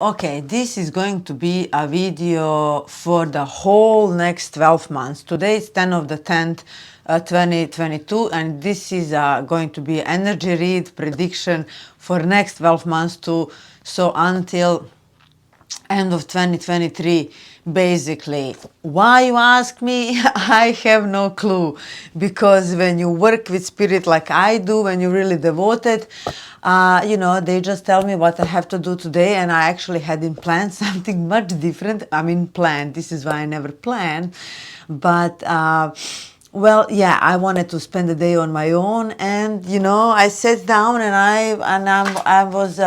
Okay, this is going to be a video for the whole next 12 months. Today is 10 of the 10th, 2022, and this is going to be energy read prediction for next 12 months so until end of 2023. Basically, why, you ask me? I have no clue, because when you work with spirit like I do, when you're really devoted, they just tell me what I have to do today, and I actually hadn't planned something much different. I mean, planned, this is why I never plan, but well, yeah, I wanted to spend the day on my own, and I sat down and I was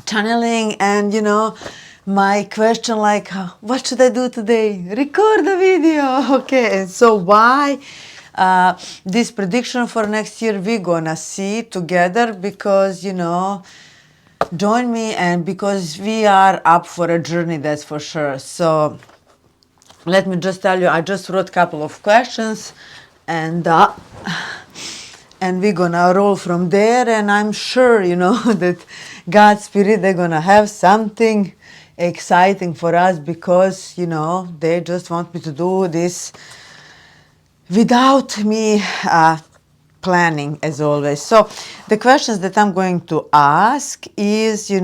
channeling, and my question, like, what should I do today? Record a video. Okay, and so why this prediction for next year we're gonna see together, because join me, and because we are up for a journey, that's for sure. So let me just tell you, I just wrote a couple of questions, and we're gonna roll from there, and I'm sure that God's spirit, they're gonna have something exciting for us, because they just want me to do this without me planning, as always. So the questions that I'm going to ask is, if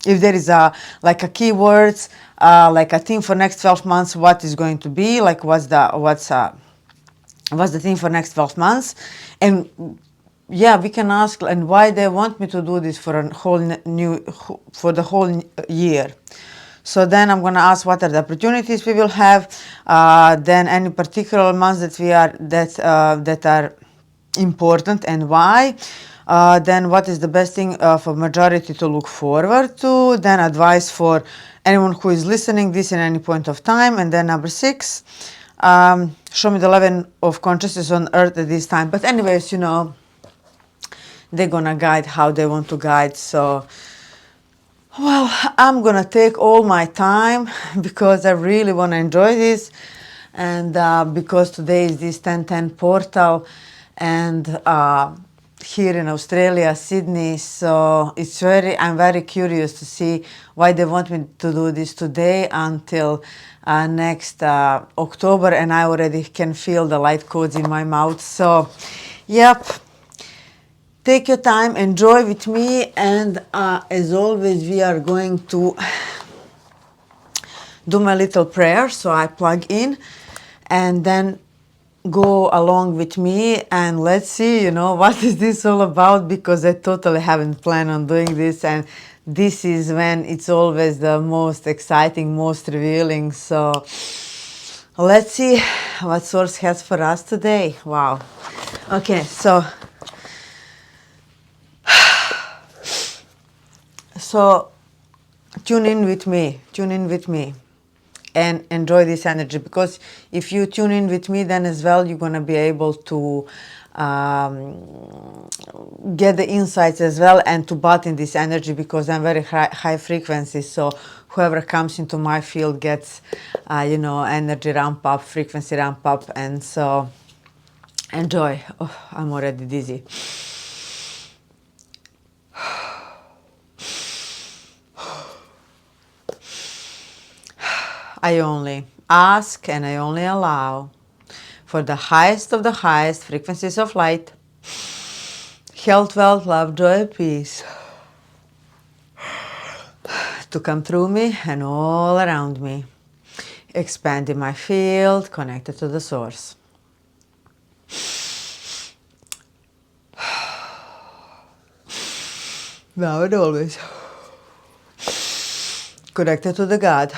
there is a keywords, like a theme for next 12 months, what is going to be, like what's the theme for next 12 months. And yeah, we can ask, and why they want me to do this for the whole year. So then I'm going to ask, what are the opportunities we will have, then any particular months that are important, and why. Then what is the best thing for majority to look forward to. Then advice for anyone who is listening this in any point of time. And then number 6, show me the level of consciousness on earth at this time. But anyways, they're gonna guide how they want to guide. So, well, I'm gonna take all my time, because I really want to enjoy this, and because today is this 10/10 portal, and here in Australia, Sydney. So I'm very curious to see why they want me to do this today until next October, and I already can feel the light codes in my mouth. So, yep. Take your time, enjoy with me, and as always, we are going to do my little prayer. So I plug in, and then go along with me, and let's see, what is this all about, because I totally haven't planned on doing this, and this is when it's always the most exciting, most revealing. So let's see what Source has for us today. Wow. Okay, so tune in with me and enjoy this energy, because if you tune in with me, then as well you're going to be able to get the insights as well, and to bat in this energy, because I'm very high frequency. So whoever comes into my field gets energy ramp up, frequency ramp up, and so enjoy. Oh, I'm already dizzy. I only ask, and I only allow for the highest of the highest frequencies of light, health, wealth, love, joy, peace, to come through me and all around me, expanding my field, connected to the source. Now and always connected to the God.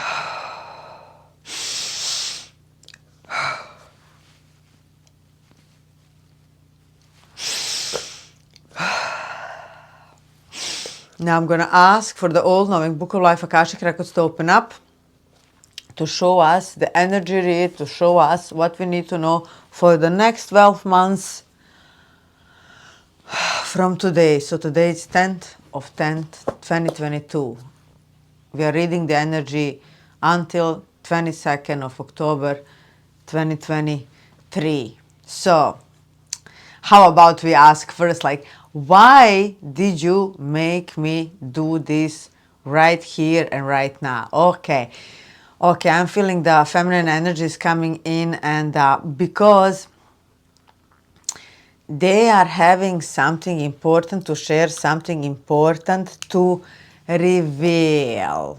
Now I'm going to ask for the all-knowing Book of Life Akashic Records to open up, to show us the energy read, to show us what we need to know for the next 12 months from today. So today is 10th of 10th, 2022. We are reading the energy until 22nd of October, 2023. So how about we ask first, like, Why did you make me do this right here and right now? Okay, I'm feeling the feminine energy is coming in, and because they are having something important to share, something important to reveal.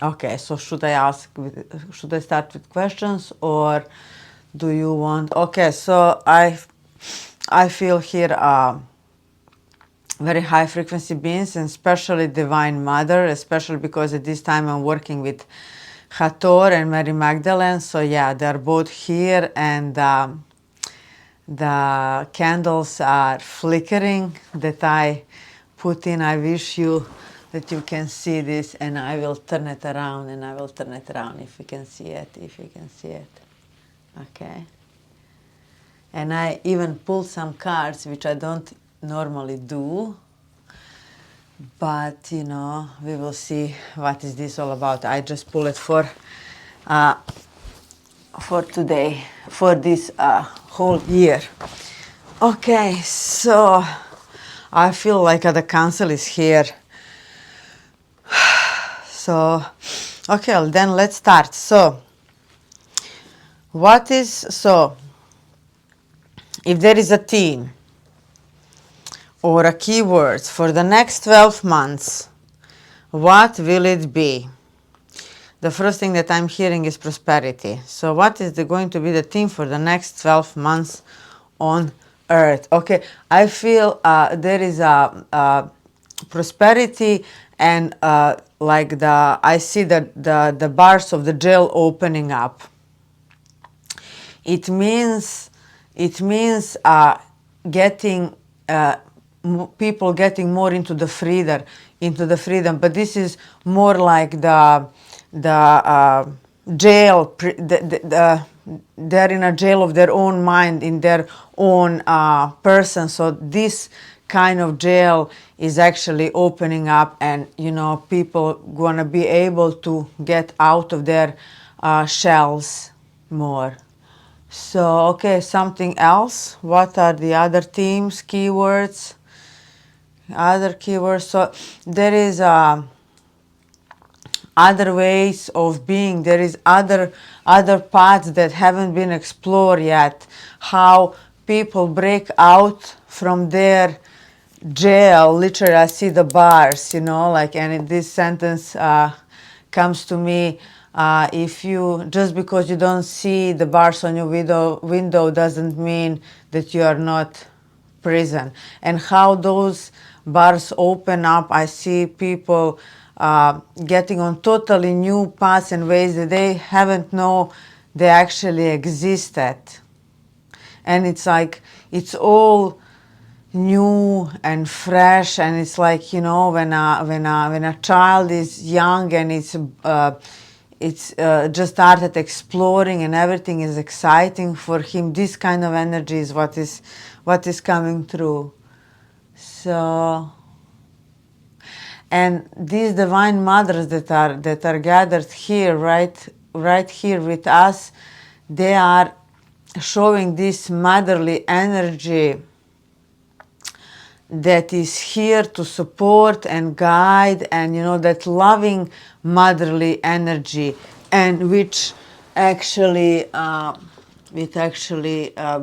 Okay, so should I start with questions, or do you want? Okay, so I feel here very high frequency beings, and especially Divine Mother, especially because at this time I'm working with Hathor and Mary Magdalene. So yeah, they're both here, and the candles are flickering that I put in. I wish you that you can see this, and I will turn it around, and I will turn it around if you can see it, okay. And I even pulled some cards, which I don't normally do, but we will see what is this all about. I just pull it for today, for this whole year. Okay, so I feel like the council is here. So, okay, well, then let's start. So, if there is a theme or a keyword for the next 12 months, what will it be? The first thing that I'm hearing is prosperity. So what is going to be the theme for the next 12 months on Earth? Okay, I feel there is a prosperity, and like I see the bars of the jail opening up. It means getting people getting more into the freedom. But this is more like the jail. They're in a jail of their own mind, in their own person. So this kind of jail is actually opening up, and people gonna be able to get out of their shells more. So, okay, something else. What are the other themes, keywords? Other keywords. So there is other ways of being. There is other paths that haven't been explored yet. How people break out from their jail. Literally, I see the bars, and this sentence comes to me. If you, just because you don't see the bars on your window doesn't mean that you are not prison. And how those bars open up, I see people getting on totally new paths and ways that they haven't known they actually existed. And it's like, it's all new and fresh, and it's like, when a child is young and it's just started exploring and everything is exciting for him, this kind of energy is what is coming through. So, and these divine mothers that are gathered here, right here with us, they are showing this motherly energy that is here to support and guide, and that loving motherly energy, and which actually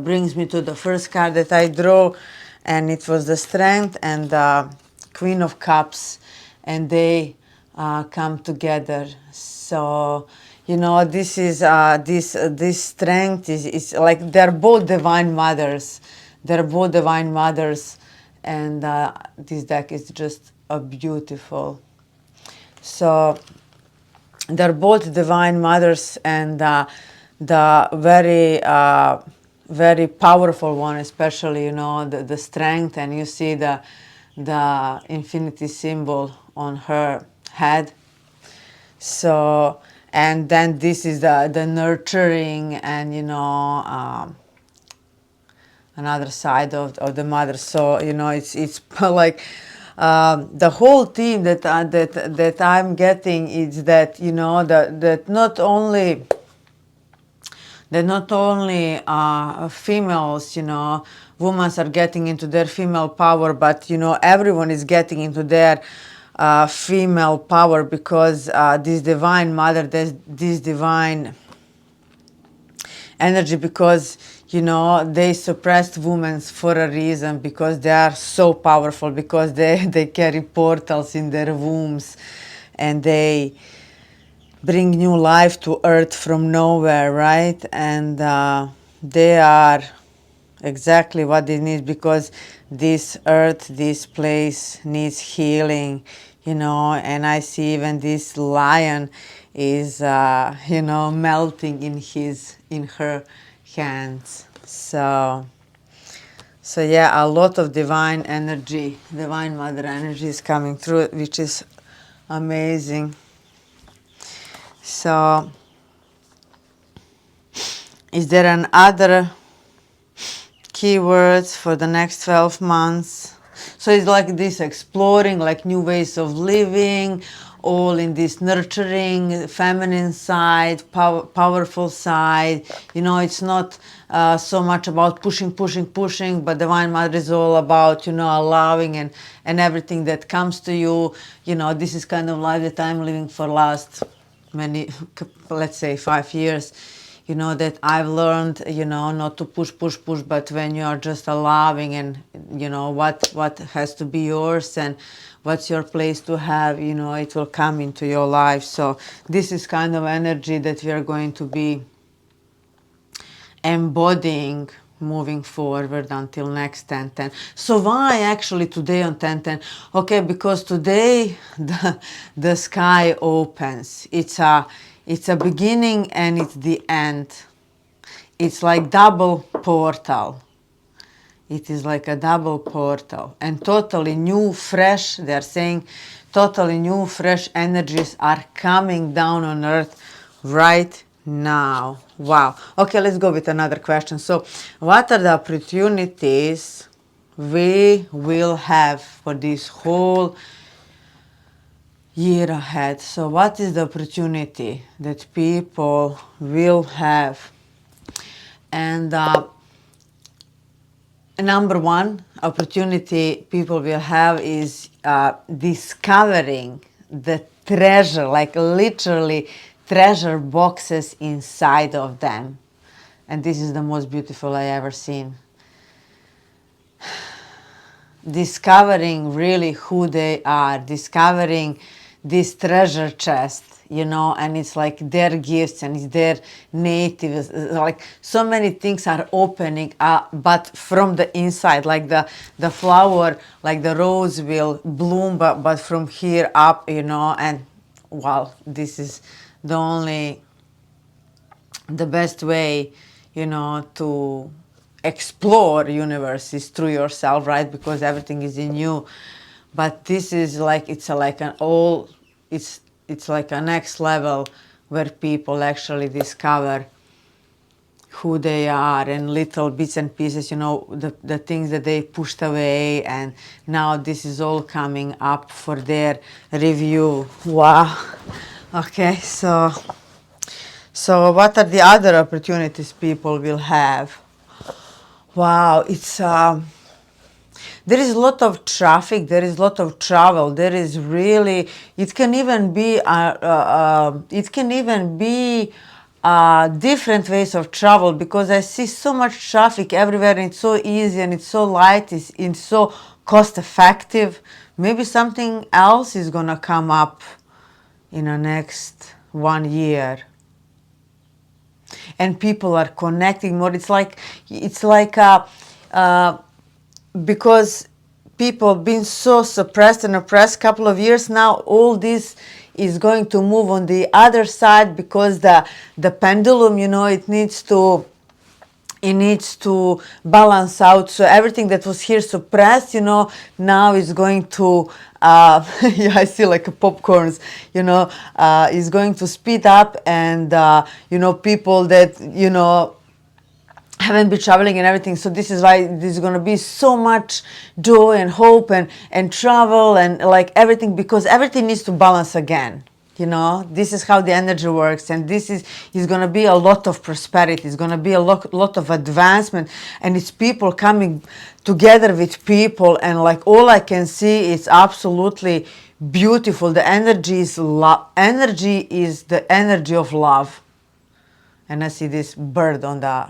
brings me to the first card that I draw, and it was the Strength and the Queen of Cups, and they come together. So this is this Strength is like they're both divine mothers. And this deck is just beautiful. So they're both divine mothers, and the very powerful one, especially the Strength, and you see the infinity symbol on her head. So, and then this is the nurturing, and another side of the mother. So it's like the whole theme that I'm getting is that that not only females women are getting into their female power, but everyone is getting into their female power, because this divine mother, this divine energy, because they suppressed women for a reason, because they are so powerful, because they carry portals in their wombs, and they bring new life to earth from nowhere, right? And they are exactly what it needs, because this earth, this place needs healing, and I see even this lion is melting in her hands. So yeah, a lot of divine energy, divine mother energy is coming through, which is amazing. So is there an other keywords for the next 12 months? So it's like this exploring, like new ways of living, all in this nurturing, feminine side, powerful side. It's not so much about pushing, but Divine Mother is all about, allowing and everything that comes to you. This is kind of life that I'm living for last many, let's say 5 years. That I've learned, not to push, but when you are just allowing, and what has to be yours and what's your place to have, it will come into your life. So this is kind of energy that we are going to be embodying moving forward until next 10-10. So why actually today on 10-10? Okay, because today the sky opens. It's a beginning and it's the end. It's like double portal. It is like a double portal, and totally new, fresh, they're saying totally new, fresh energies are coming down on earth right now. Wow. Okay, let's go with another question. So what are the opportunities we will have for this whole year ahead? So what is the opportunity that people will have? And number one opportunity people will have is discovering the treasure, like literally treasure boxes inside of them. And this is the most beautiful I ever seen. Discovering really who they are, discovering this treasure chest, and it's like their gifts and it's their natives, like so many things are opening up, but from the inside, like the flower, like the rose will bloom, but from here up, and wow, this is the best way, to explore universe is through yourself, right? Because everything is in you. But this is like, it's like it's like a next level where people actually discover who they are, and little bits and pieces, the things that they pushed away, and now this is all coming up for their review. Wow. Okay, so what are the other opportunities people will have? Wow, it's there is a lot of traffic, there is a lot of travel, there is really, it can even be different ways of travel, because I see so much traffic everywhere, and it's so easy and it's so light, it's so cost effective. Maybe something else is gonna come up in the next 1 year. And people are connecting more. It's like because people been so suppressed and oppressed couple of years now, all this is going to move on the other side, because the pendulum, it needs to balance out. So everything that was here suppressed, now is going to yeah, I see like popcorns, is going to speed up, and people that haven't been traveling and everything. So this is why there's going to be so much joy and hope and travel and like everything, because everything needs to balance again. This is how the energy works, and this is going to be a lot of prosperity. It's going to be a lot of advancement, and it's people coming together with people, and like all I can see is absolutely beautiful. The energy is energy is the energy of love, and I see this bird on the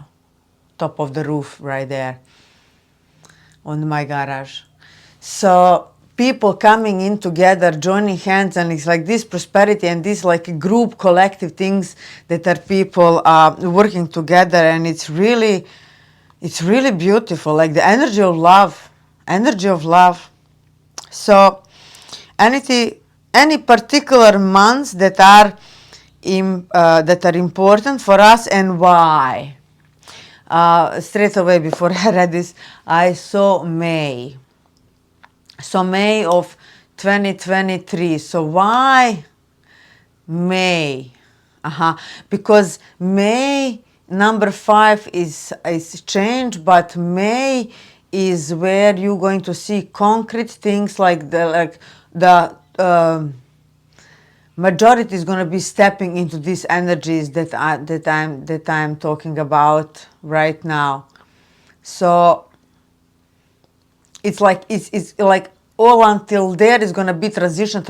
top of the roof right there on my garage. So people coming in together, joining hands, and it's like this prosperity and this like group collective things that are people working together, and it's really beautiful, like the energy of love. So any particular months that are important for us, and why? Straight away before I read this, I saw May. So May of 2023. So why May? Because May number 5 is change, but May is where you're going to see concrete things, like the majority is going to be stepping into these energies that I'm talking about right now. So it's like all until there is going to be transition,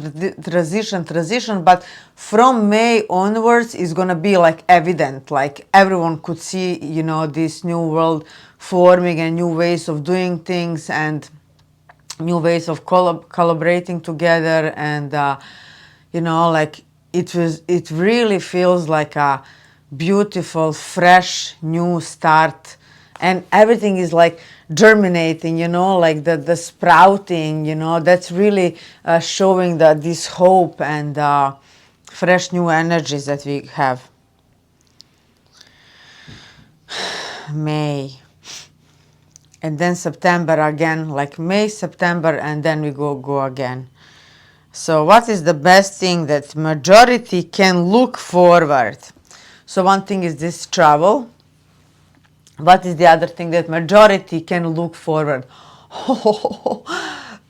but from May onwards is going to be like evident, like everyone could see, this new world forming and new ways of doing things and new ways of collaborating together, and like it really feels like a beautiful fresh new start, and everything is like germinating, like the sprouting, that's really showing this hope and fresh new energies that we have. May, and then September again, like May, September, and then we go again. So what is the best thing that majority can look forward? So one thing is this travel. What is the other thing that majority can look forward?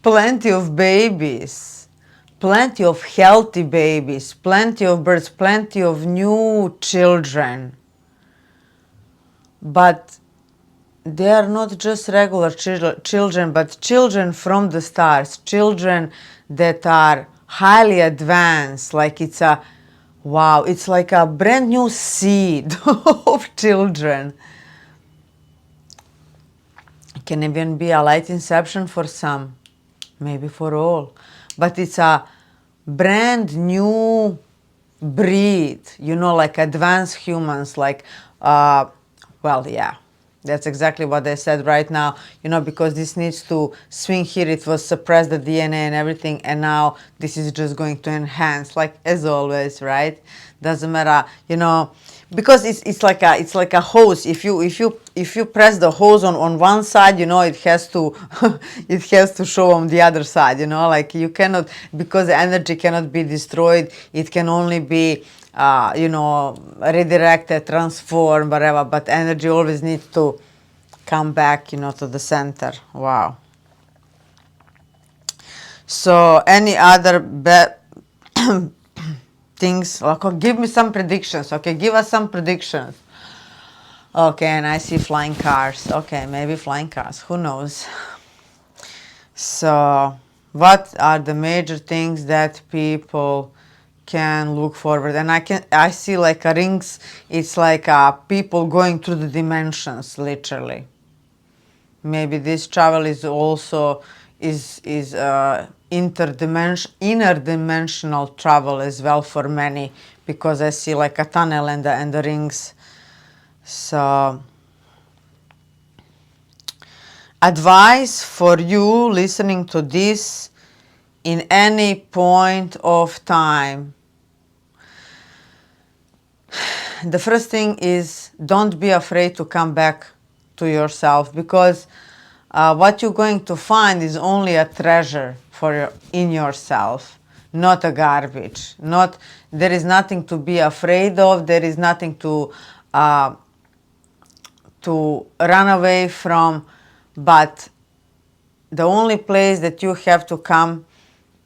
Plenty of babies, plenty of healthy babies, plenty of births, plenty of new children. But they are not just regular children, but children from the stars, children that are highly advanced, like it's like a brand new seed of children. It can even be a light inception for some, maybe for all, but it's a brand new breed, like advanced humans, like that's exactly what they said right now, because this needs to swing here. It was suppressed, the DNA and everything, and now this is just going to enhance, like as always, right? Doesn't matter, because it's like a hose. If you press the hose on one side, it has to it has to show on the other side, like you cannot, because the energy cannot be destroyed. It can only be redirected, transformed, whatever, but energy always needs to come back, to the center. Wow. So any other things? Okay, give me some predictions. Okay, give us some predictions. Okay, and I see flying cars. Okay, maybe flying cars. Who knows? So what are the major things that people can look forward? And I see like a rings. It's like people going through the dimensions, literally. Maybe this travel is also interdimensional travel as well for many, because I see like a tunnel and the rings. So advice for you listening to this in any point of time. The first thing is, don't be afraid to come back to yourself, because what you're going to find is only a treasure in yourself, not a garbage. There is nothing to be afraid of. There is nothing to run away from. But the only place that you have to come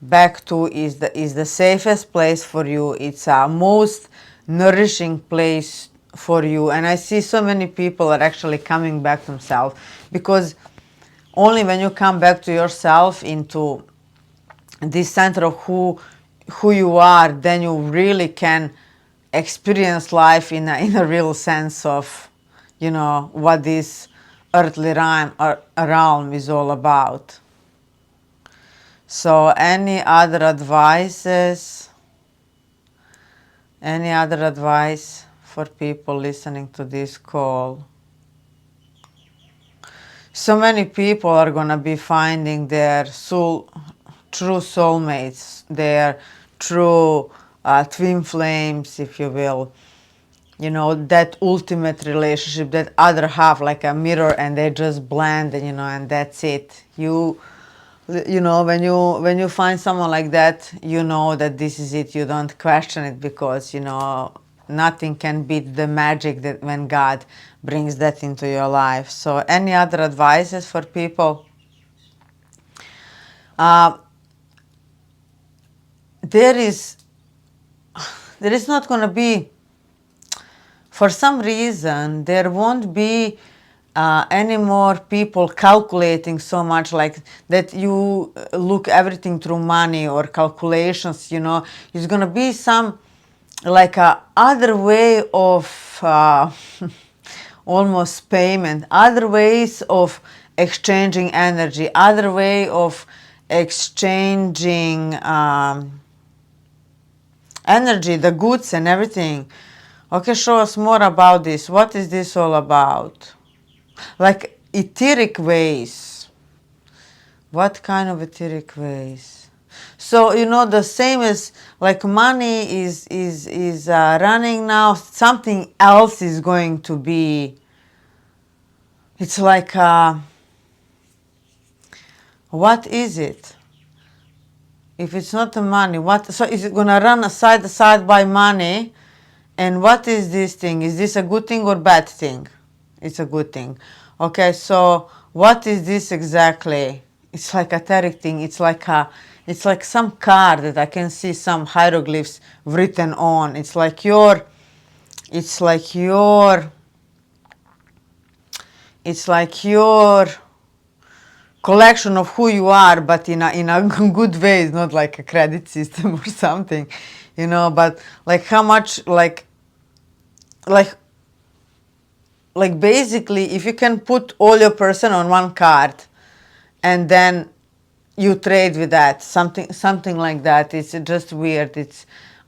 back to is the safest place for you. It's a most nourishing place for you. And I see so many people are actually coming back to themselves, because only when you come back to yourself, into this center of who you are, then you really can experience life in a real sense of, you know, what this earthly realm is all about. So any other advices? Any other advice for people listening to this call? So many people are going to be finding their true soulmates, their true twin flames, if you will. You know, that ultimate relationship, that other half, like a mirror, and they just blend, and, you know, and that's it. You know, when you find someone like that, you know that this is it. You don't question it, because, you know, nothing can beat the magic that when God brings that into your life. So any other advices for people? There is not going to be, for some reason, there won't be any more people calculating so much, like that you look everything through money or calculations, you know. It's going to be some, like a other way of almost payment, other ways of exchanging energy, other way of exchanging energy, the goods and everything. Okay, show us more about this. What is this all about? Like etheric ways. What kind of etheric ways? So, you know, the same as like money is running now. Something else is going to be. It's like, what is it? If it's not the money, what? So is it gonna run side by money? And what is this thing? Is this a good thing or bad thing? It's a good thing. Okay, so what is this exactly? It's like a etheric thing. It's like some card that I can see some hieroglyphs written on. It's like your collection of who you are, but in a good way. It's not like a credit system or something, you know, but like how much, like basically, if you can put all your person on one card and then you trade with that, something like that. It's just weird. It's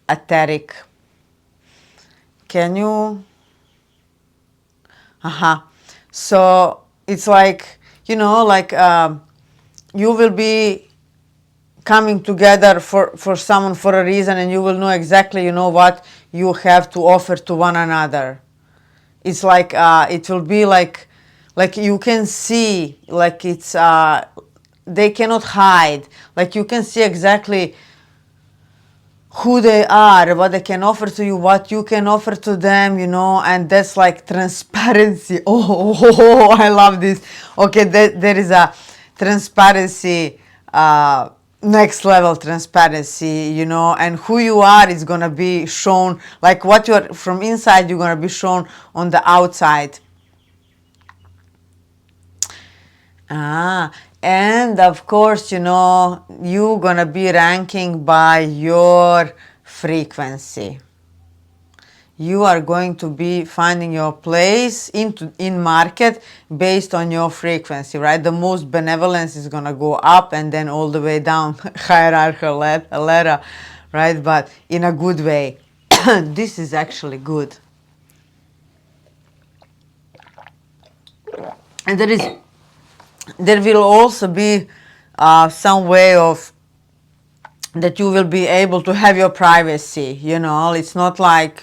etheric. Can you? So it's like, you know, like you will be coming together for someone for a reason, and you will know exactly, you know, what you have to offer to one another. It's like it will be like you can see, like it's they cannot hide. Like you can see exactly who they are, what they can offer to you, what you can offer to them, you know, and that's like transparency. Oh, I love this. Okay, there is a transparency, next level transparency, you know, and who you are is gonna be shown, like what you're from inside, you're gonna be shown on the outside. And of course, you know, you're gonna be ranking by your frequency. You are going to be finding your place in market based on your frequency, right? The most benevolence is gonna go up and then all the way down hierarchical ladder, right? But in a good way. This is actually good. And there will also be some way of that you will be able to have your privacy, you know. It's not like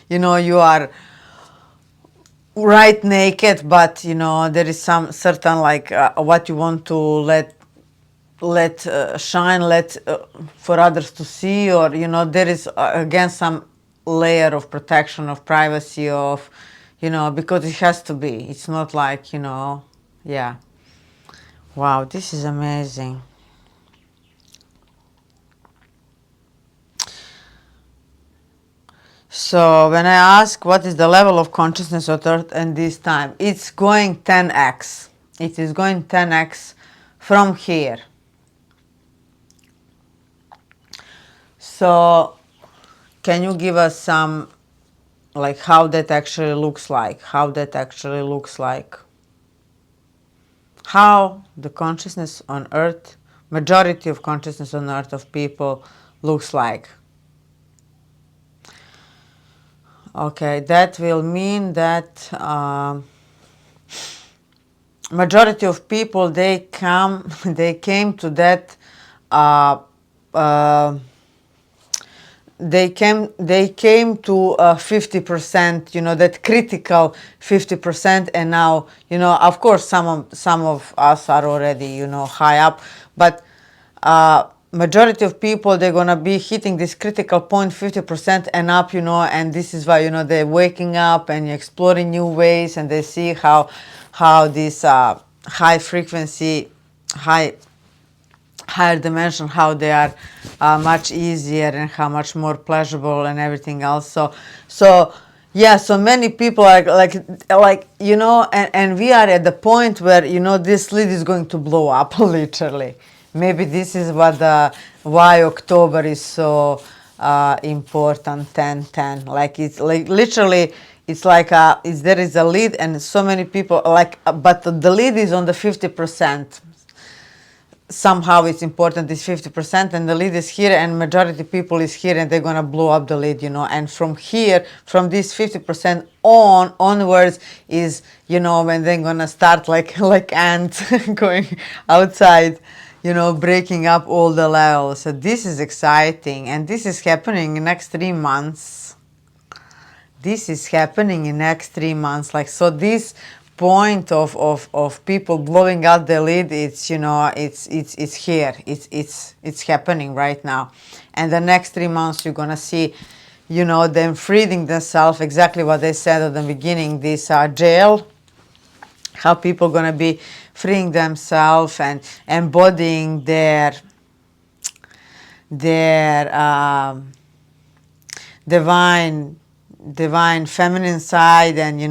you know, you are right naked, but you know, there is some certain like what you want to let shine, let for others to see, or you know, there is again some layer of protection, of privacy, of, you know, because it has to be. It's not like, you know, yeah. Wow, this is amazing. So when I ask what is the level of consciousness of Earth in this time, it's going 10x. It is going 10x from here. So can you give us some, like, how that actually looks like? How that actually looks like? How the consciousness on Earth, majority of consciousness on Earth of people looks like? Okay, that will mean that majority of people, they came to that uh, uh, they came to 50%, that critical 50%, and now, of course, some of us are already, high up, but majority of people, they're gonna be hitting this critical point 50% and up, and this is why, they're waking up and exploring new ways, and they see how this high frequency, higher dimension, how they are much easier and how much more pleasurable and everything else. So yeah, so many people are like and we are at the point where, this lead is going to blow up literally. Maybe this is why October is so important. 10-10, like, it's like literally, it's like there is a lead and so many people, like, but the lead is on the 50%. Somehow it's important, this 50%, and the lead is here, and majority people is here, and they're gonna blow up the lead, and from here, from this 50% onwards is, when they're gonna start like ants going outside, breaking up all the levels. So this is exciting, and this is happening in next 3 months. This is happening in next 3 months. Like, so this point of people blowing out the lid, it's, it's here. It's happening right now. And the next 3 months you're gonna see, them freeing themselves, exactly what they said at the beginning, this jail, how people gonna be freeing themselves and embodying their divine feminine side, and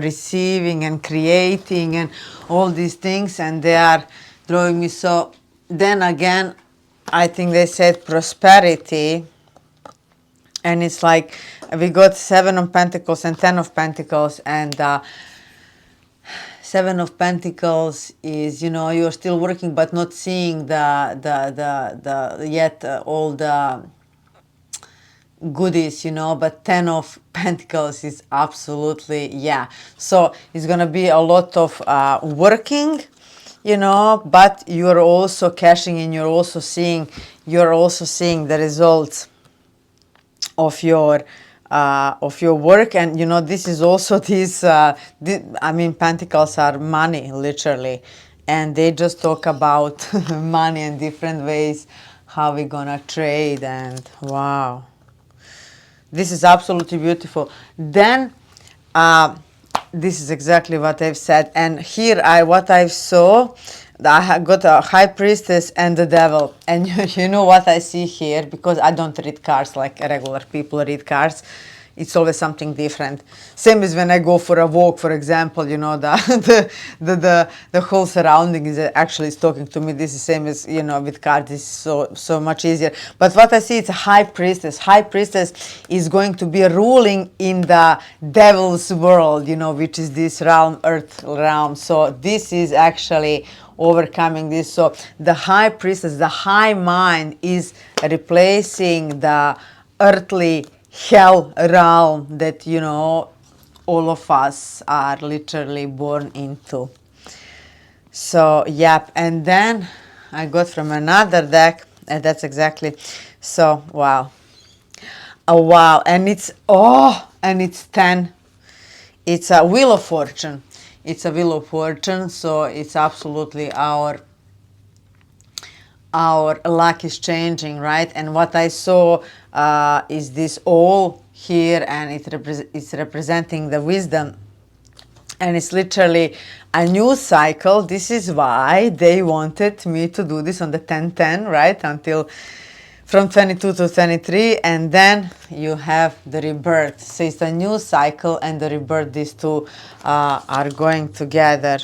receiving and creating and all these things, and they are drawing me. So then again, I think they said prosperity, and it's like we got 7 of Pentacles and 10 of Pentacles, and 7 of Pentacles is, you're still working but not seeing the yet all the goodies, but 10 of Pentacles is absolutely, yeah. So it's gonna be a lot of working, but you're also cashing in, you're also seeing the results of your work. And this is also this I mean, Pentacles are money, literally, and they just talk about money in different ways, how we're gonna trade, and wow, this is absolutely beautiful. Then this is exactly what I've said, and here what I saw, I got a High Priestess and the Devil, and you know what I see here, because I don't read cards like regular people read cards. It's always something different. Same as when I go for a walk, for example, the whole surrounding is actually talking to me. This is same as, with cards, it's so much easier. But what I see, it's a High Priestess. High Priestess is going to be ruling in the Devil's world, which is this realm, Earth realm. So this is actually overcoming this. So the High Priestess, the high mind, is replacing the earthly hell realm that, all of us are literally born into. So yep. And then I got from another deck, and that's exactly, so wow, oh wow, and it's 10. It's a Wheel of Fortune. It's a Wheel of Fortune. So it's absolutely our luck is changing, right? And what I saw is this all here, and it's representing the wisdom, and it's literally a new cycle. This is why they wanted me to do this on the 10-10, right? Until from 22 to 23, and then you have the rebirth. So it's a new cycle and the rebirth. These two are going together.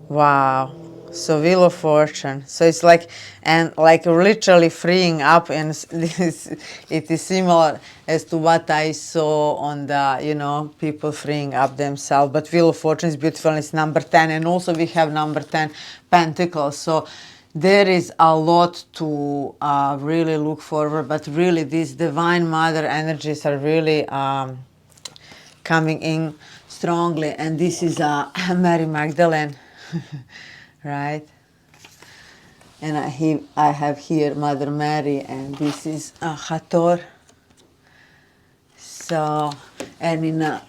Wow. So Wheel of Fortune. So it's like, and like literally freeing up, and it is similar as to what I saw on the, you know, people freeing up themselves. But Wheel of Fortune is beautiful, and it's number 10, and also we have number 10 Pentacles. So there is a lot to really look forward, but really these Divine Mother energies are really coming in strongly, and this is Mary Magdalene. Right, and I have here Mother Mary, and this is Hathor. So, and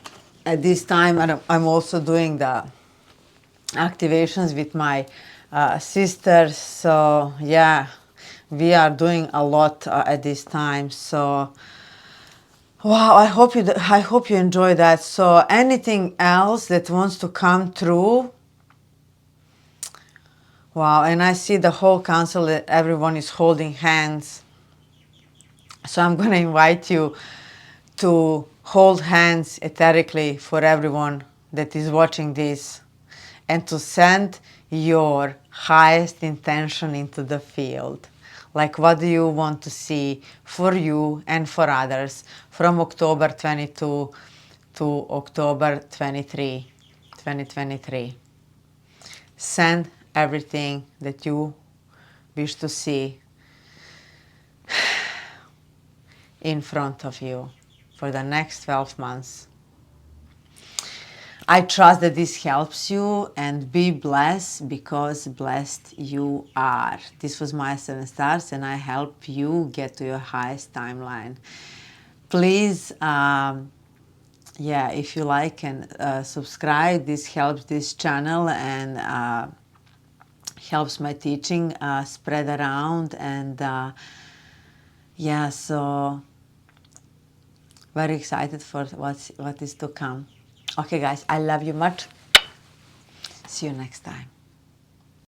at this time I'm also doing the activations with my sisters. So yeah, we are doing a lot at this time. So wow, I hope you enjoy that. So anything else that wants to come through. Wow, and I see the whole council that everyone is holding hands. So I'm going to invite you to hold hands etherically for everyone that is watching this, and to send your highest intention into the field. Like, what do you want to see for you and for others from October 22 to October 23, 2023. Send everything that you wish to see in front of you for the next 12 months. I trust that this helps you, and be blessed, because blessed you are. This was my 7 stars, and I help you get to your highest timeline. Please, yeah, if you like, and subscribe. This helps this channel, and helps my teaching spread around, and yeah, so very excited for what is to come. Okay guys, I love you much. See you next time.